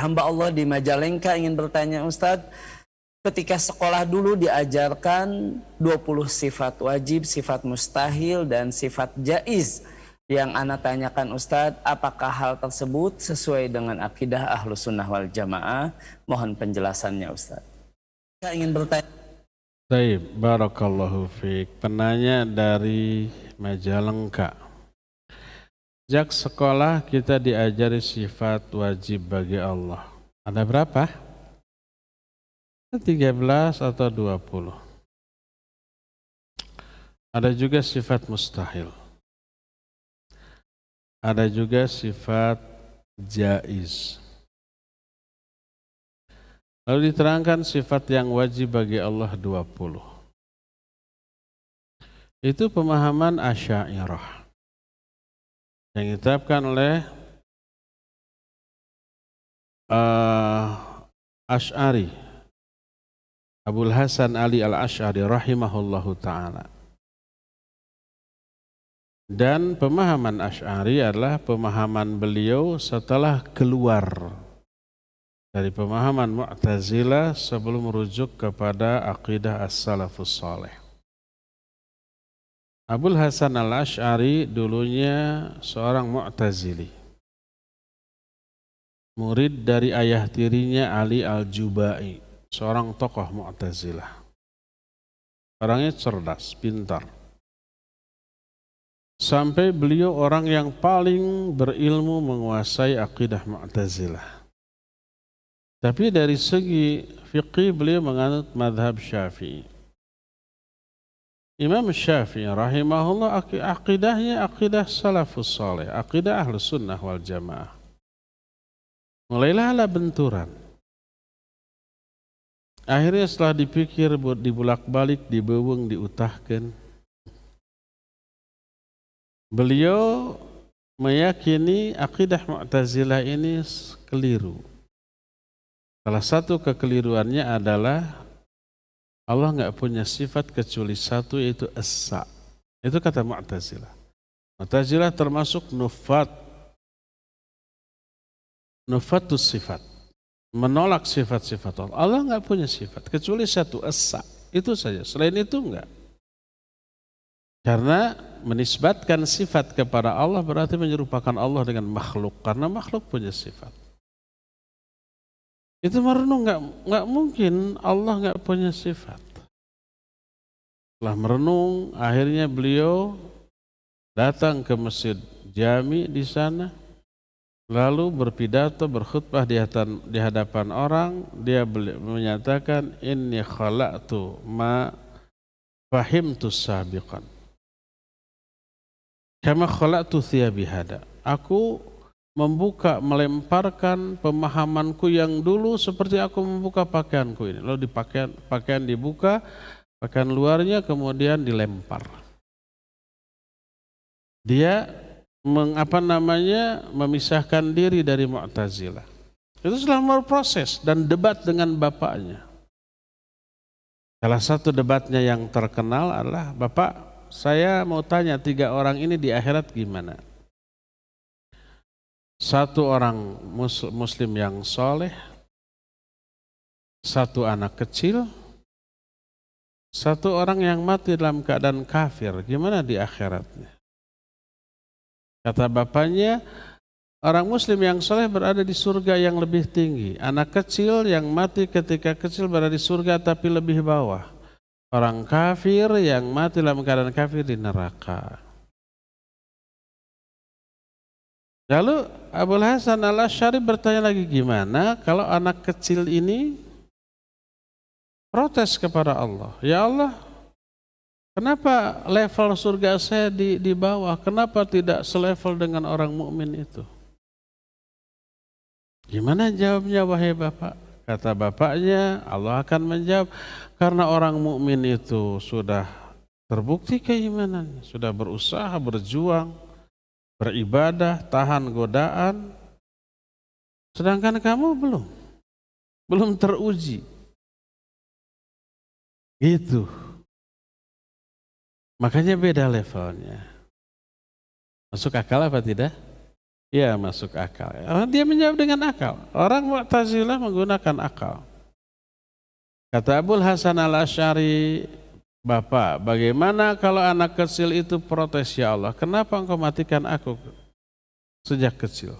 hamba Allah di Majalengka ingin bertanya Ustadz, ketika sekolah dulu diajarkan 20 sifat wajib, sifat mustahil, dan sifat jaiz. Yang ana tanyakan Ustadz, apakah hal tersebut sesuai dengan akidah Ahlus Sunnah wal Jamaah? Mohon penjelasannya Ustadz. Saya ingin bertanya. Baik, barakallahu fiik. Penanya dari Majalengka. Sejak sekolah kita diajari sifat wajib bagi Allah. Ada berapa? 13 atau 20. Ada juga sifat mustahil. Ada juga sifat jaiz. Lalu diterangkan sifat yang wajib bagi Allah 20. Itu pemahaman Asy'ariyah yang ditetapkan oleh Asy'ari, Abul Hasan Ali al-Asy'ari rahimahullahu ta'ala. Dan pemahaman Asy'ari adalah pemahaman beliau setelah keluar dari pemahaman Mu'tazilah sebelum merujuk kepada aqidah as-salafus saleh. Abul Hasan al-Asy'ari dulunya seorang Mu'tazili, murid dari ayah tirinya Ali al-Jubai, seorang tokoh Mu'tazilah. Orangnya cerdas, pintar. Sampai beliau orang yang paling berilmu menguasai akidah Mu'tazilah. Tapi dari segi fiqih beliau menganut madhab Syafi'i. Imam Syafi'i rahimahullah akidahnya akidah salafus saleh, akidah Ahlus Sunnah wal Jamaah. Mulailah ada benturan. Akhirnya setelah dipikir, dibulak-balik, dibeweng, diutahkan, beliau meyakini akidah Mu'tazilah ini keliru. Salah satu kekeliruannya adalah Allah nggak punya sifat kecuali satu, yaitu as-sa. Itu kata Mu'tazilah. Mu'tazilah termasuk nufatus sifat, menolak sifat-sifat Allah. Allah nggak punya sifat kecuali satu, as-sa. Itu saja. Selain itu enggak. Karena menisbatkan sifat kepada Allah berarti menyerupakan Allah dengan makhluk, karena makhluk punya sifat. Itu merenung, nggak mungkin Allah nggak punya sifat. Setelah merenung, akhirnya beliau datang ke Masjid Jami di sana, lalu berpidato, berkhutbah di hadapan orang. Dia menyatakan, inni khalaqtu ma fahimtu sabiqan kama khalaqtu thiyabi hada. Aku membuka, melemparkan pemahamanku yang dulu seperti aku membuka pakaianku ini. Lalu pakaian dibuka, pakaian luarnya kemudian dilempar. Dia memisahkan diri dari Mu'tazilah. Itu selama proses dan debat dengan bapaknya. Salah satu debatnya yang terkenal adalah, Bapak, saya mau tanya 3 orang ini di akhirat gimana? Satu orang muslim yang soleh, satu anak kecil, satu orang yang mati dalam keadaan kafir. Gimana di akhiratnya? Kata bapaknya, orang muslim yang soleh berada di surga yang lebih tinggi. Anak kecil yang mati ketika kecil berada di surga tapi lebih bawah. Orang kafir yang mati dalam keadaan kafir di neraka. Lalu Abul Hasan al-Asy'ari bertanya lagi, gimana kalau anak kecil ini protes kepada Allah? Ya Allah, kenapa level surga saya di bawah? Kenapa tidak selevel dengan orang mukmin itu? Gimana jawabnya wahai Bapak? Kata bapaknya, Allah akan menjawab, karena orang mukmin itu sudah terbukti keimanannya, sudah berusaha, berjuang, beribadah, tahan godaan, sedangkan kamu belum teruji. Gitu. Makanya beda levelnya. Masuk akal apa tidak? Ya masuk akal. Dia menjawab dengan akal. Orang Mu'tazilah menggunakan akal. Kata Abul Hasan al-Asy'ari, Bapak, bagaimana kalau anak kecil itu protes, ya Allah, kenapa engkau matikan aku sejak kecil?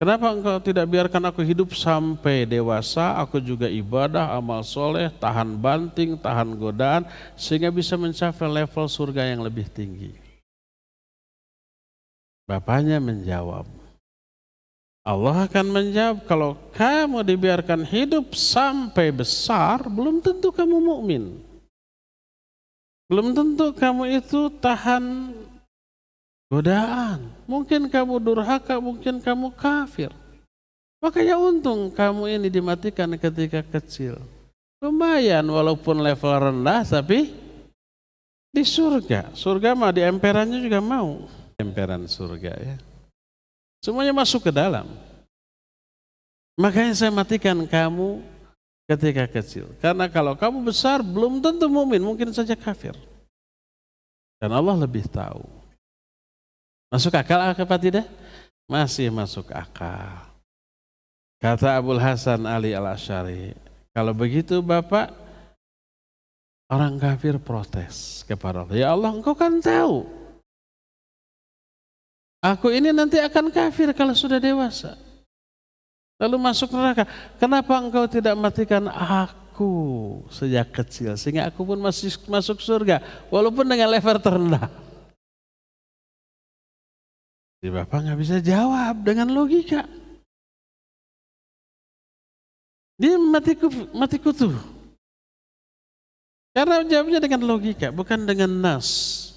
Kenapa engkau tidak biarkan aku hidup sampai dewasa, aku juga ibadah, amal soleh, tahan banting, tahan godaan, sehingga bisa mencapai level surga yang lebih tinggi. Bapaknya menjawab, Allah akan menjawab, kalau kamu dibiarkan hidup sampai besar, belum tentu kamu mukmin. Belum tentu kamu itu tahan godaan. Mungkin kamu durhaka, mungkin kamu kafir. Makanya untung kamu ini dimatikan ketika kecil. Lumayan walaupun level rendah, tapi di surga. Surga mah di emperannya juga mau. Emperan surga ya. Semuanya masuk ke dalam. Makanya saya matikan kamu ketika kecil. Karena kalau kamu besar belum tentu mukmin, mungkin saja kafir. Dan Allah lebih tahu. Masuk akal apa tidak? Masih masuk akal. Kata Abul Hasan Ali al-Asy'ari, kalau begitu Bapak, orang kafir protes kepada Allah. Ya Allah, engkau kan tahu aku ini nanti akan kafir kalau sudah dewasa. Lalu masuk neraka. Kenapa engkau tidak matikan aku sejak kecil sehingga aku pun masih masuk surga walaupun dengan level terendah? Jadi Bapak nggak bisa jawab dengan logika. Dia mati kutu. Karena jawabnya dengan logika, bukan dengan nas.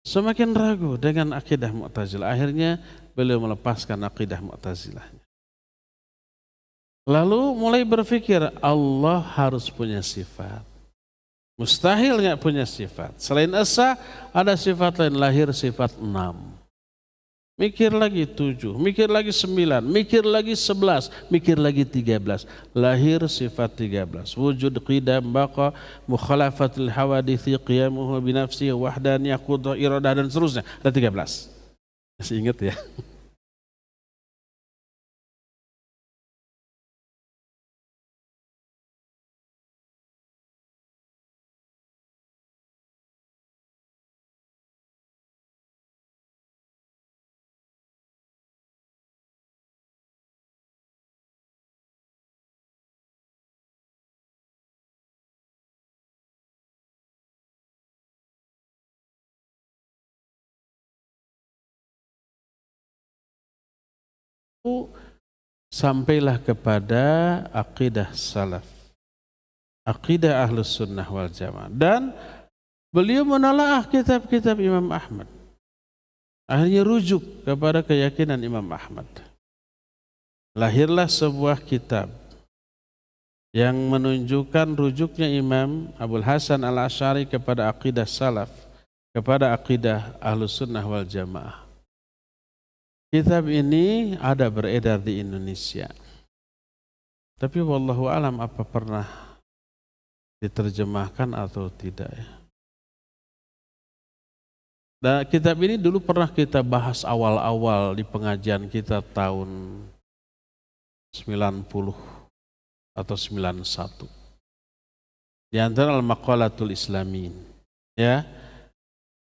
Semakin ragu dengan akidah Mu'tazilah. Akhirnya beliau melepaskan akidah Mu'tazilahnya. Lalu mulai berpikir Allah harus punya sifat. Mustahil nggak punya sifat. Selain esa ada sifat lain, lahir sifat 6. Mikir lagi 7, mikir lagi 9, mikir lagi 11, mikir lagi 13. Lahir sifat 13. Wujud, qidam, baqa, mukhalafatul hawadithi, qiyamuhu binafsi, wahdaniyah, qudrah, iradah, dan seterusnya. Ada 13. Masih ingat ya? Sampailah kepada akidah salaf, akidah ahlus sunnah wal jamaah, dan beliau menelaah kitab-kitab Imam Ahmad. Akhirnya rujuk kepada keyakinan Imam Ahmad. Lahirlah sebuah kitab yang menunjukkan rujuknya Imam Abul Hasan al-Asy'ari kepada akidah salaf, kepada akidah ahlus sunnah wal jamaah. Kitab ini ada beredar di Indonesia. Tapi wallahu alam apa pernah diterjemahkan atau tidak ya. Dan kitab ini dulu pernah kita bahas awal-awal di pengajian kita tahun 90 atau 91. Di antara Al-Maqalatul Islamin. Ya.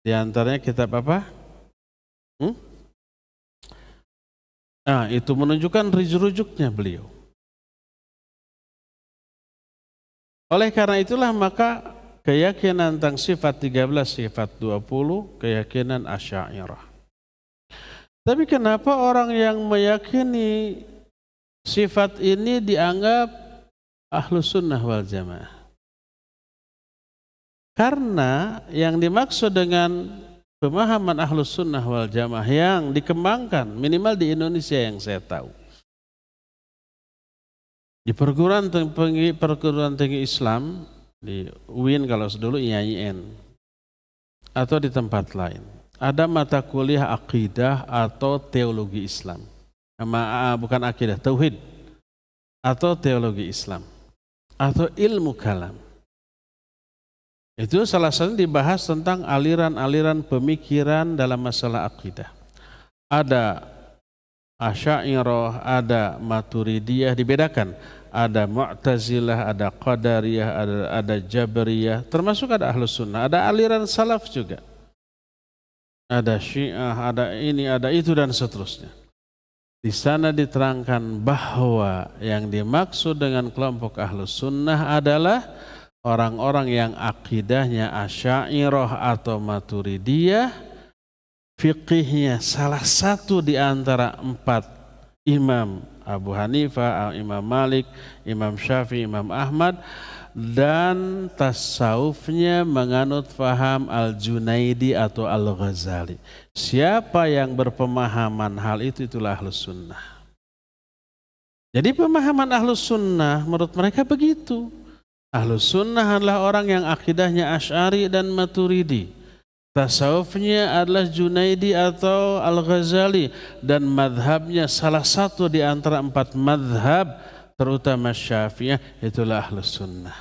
Di antaranya kitab apa? Nah, itu menunjukkan rujuknya beliau. Oleh karena itulah maka keyakinan tentang sifat 13, sifat 20, keyakinan Asy'ariyah. Tapi kenapa orang yang meyakini sifat ini dianggap ahlus sunnah wal jamaah? Karena yang dimaksud dengan pemahaman ahlus sunnah wal jamaah yang dikembangkan minimal di Indonesia yang saya tahu, di perguruan tinggi Islam di UIN kalau dulu IAIN atau di tempat lain ada mata kuliah akidah atau teologi Islam, bukan akidah, tauhid atau teologi Islam atau ilmu kalam. Itu salah satu dibahas tentang aliran-aliran pemikiran dalam masalah akidah. ada Asy'ariyah, ada Maturidiyah, dibedakan. Ada Mu'tazilah, ada Qadariyah, ada Jabariyah, termasuk ada Ahlus Sunnah, ada aliran salaf juga. Ada Syiah, ada ini, ada itu dan seterusnya. Di sana diterangkan bahwa yang dimaksud dengan kelompok Ahlus Sunnah adalah orang-orang yang akidahnya Asy'ariyah atau Maturidiyah, fiqihnya salah satu di antara 4 imam, Abu Hanifah, Imam Malik, Imam Syafi'i, Imam Ahmad, dan tasawufnya menganut faham Al-Junaidi atau Al-Ghazali. Siapa yang berpemahaman hal itu, itulah Ahlus Sunnah. Jadi pemahaman Ahlus Sunnah menurut mereka begitu. Ahlus Sunnah adalah orang yang akidahnya Asy'ari dan Maturidi. Tasawufnya adalah Junaidi atau Al-Ghazali, dan madhabnya salah satu di antara 4 madhab, terutama Syafi'iyah, itulah Ahlus Sunnah.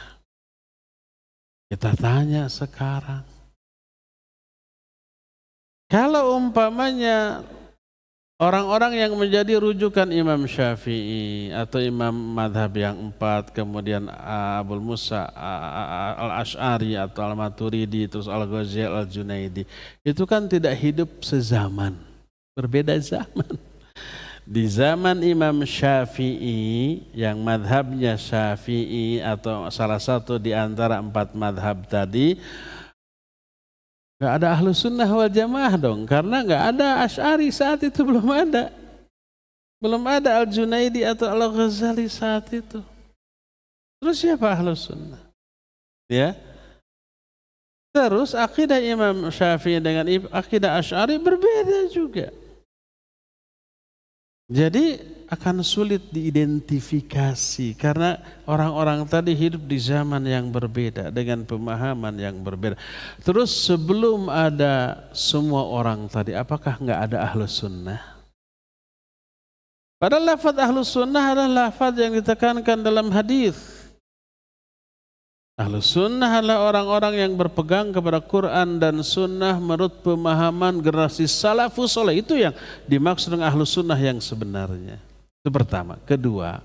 Kita tanya sekarang, kalau umpamanya orang-orang yang menjadi rujukan Imam Syafi'i atau imam madhab yang 4, kemudian Abu Musa Al-Asy'ari atau Al-Maturidi, terus Al-Ghazali, Al-Junaidi, itu kan tidak hidup sezaman, berbeda zaman. Di zaman Imam Syafi'i yang madhabnya Syafi'i atau salah satu di antara 4 madhab tadi, nggak ada Ahlus Sunnah wal Jamaah dong, karena nggak ada Asy'ari saat itu, belum ada Al-Junaidi atau Al-Ghazali saat itu. Terus siapa Ahlus Sunnah? Ya. Terus akidah Imam Syafi'i dengan akidah Asy'ari berbeda juga. Jadi akan sulit diidentifikasi karena orang-orang tadi hidup di zaman yang berbeda dengan pemahaman yang berbeda. Terus sebelum ada semua orang tadi, apakah nggak ada Ahlus Sunnah? Padahal lafaz Ahlus Sunnah adalah lafaz yang ditekankan dalam hadis. Ahlus Sunnah adalah orang-orang yang berpegang kepada Quran dan Sunnah menurut pemahaman generasi salafus saleh. Itu yang dimaksud dengan Ahlus Sunnah yang sebenarnya. Itu pertama. Kedua,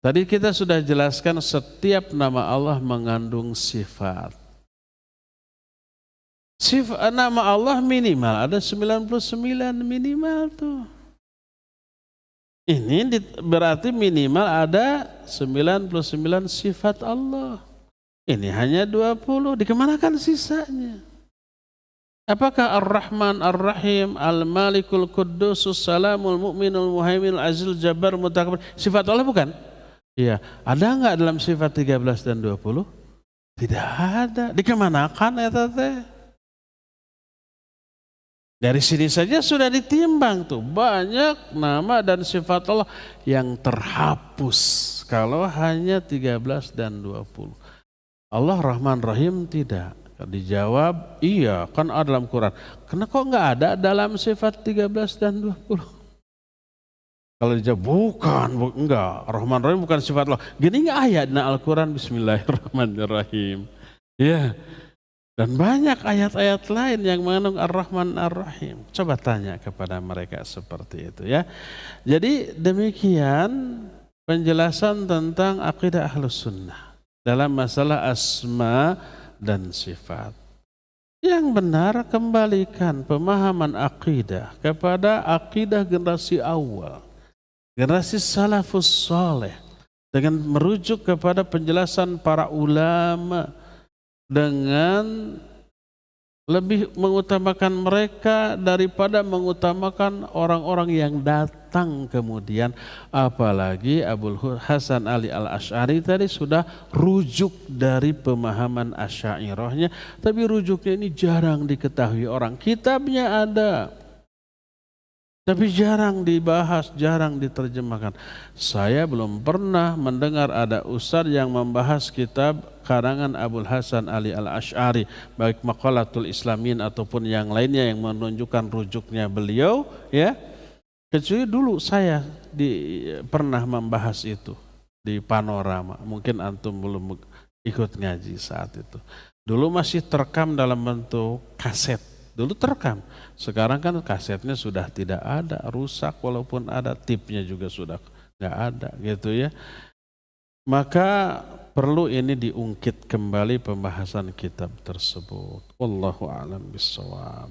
tadi kita sudah jelaskan setiap nama Allah mengandung sifat. Sifat nama Allah minimal ada 99 minimal tuh. Ini berarti minimal ada 99 sifat Allah. Ini hanya 20, dikemanakan sisanya? Apakah Ar-Rahman, Ar-Rahim, Al-Malikul Quddusus, Salamul Mu'minul Muhaiminul Azizul Jabbar Mutakabbir, sifat Allah bukan? Iya. Ada enggak dalam sifat 13 dan 20? Tidak ada. Dikemanakan ya tete? Dari sini saja sudah ditimbang tuh, banyak nama dan sifat Allah yang terhapus kalau hanya 13 dan 20. Allah Rahman Rahim tidak. Dijawab, iya kan ada dalam Quran. Kenapa kok nggak ada dalam sifat 13 dan 20? Kalau dijawab, bukan, enggak. Rahman Rahim bukan sifat Allah. Gini nggak ayatnya Al-Quran, Bismillahirrahmanirrahim. Ya. Dan banyak ayat-ayat lain yang mengandung Ar-Rahman Ar-Rahim. Coba tanya kepada mereka seperti itu ya. Jadi demikian penjelasan tentang akidah Ahlus Sunnah dalam masalah asma dan sifat. Yang benar kembalikan pemahaman akidah kepada akidah generasi awal, generasi salafus saleh, dengan merujuk kepada penjelasan para ulama, dengan lebih mengutamakan mereka daripada mengutamakan orang-orang yang datang kemudian. Apalagi Abul Hasan Ali Al-Asy'ari tadi sudah rujuk dari pemahaman Asy'ariyahnya, tapi rujuknya ini jarang diketahui orang. Kitabnya ada, tapi jarang dibahas, jarang diterjemahkan. Saya belum pernah mendengar ada ustadz yang membahas kitab karangan Abul Hasan Ali Al-Asy'ari, baik Maqalatul Islamin ataupun yang lainnya yang menunjukkan rujuknya beliau, ya. Kecuali dulu saya pernah membahas itu di Panorama. Mungkin antum belum ikut ngaji saat itu. Dulu masih terekam dalam bentuk kaset Dulu terekam, sekarang kan kasetnya sudah tidak ada, rusak, walaupun ada tipnya juga sudah nggak ada gitu ya. Maka perlu ini diungkit kembali pembahasan kitab tersebut. Wallahu a'lam bishawab.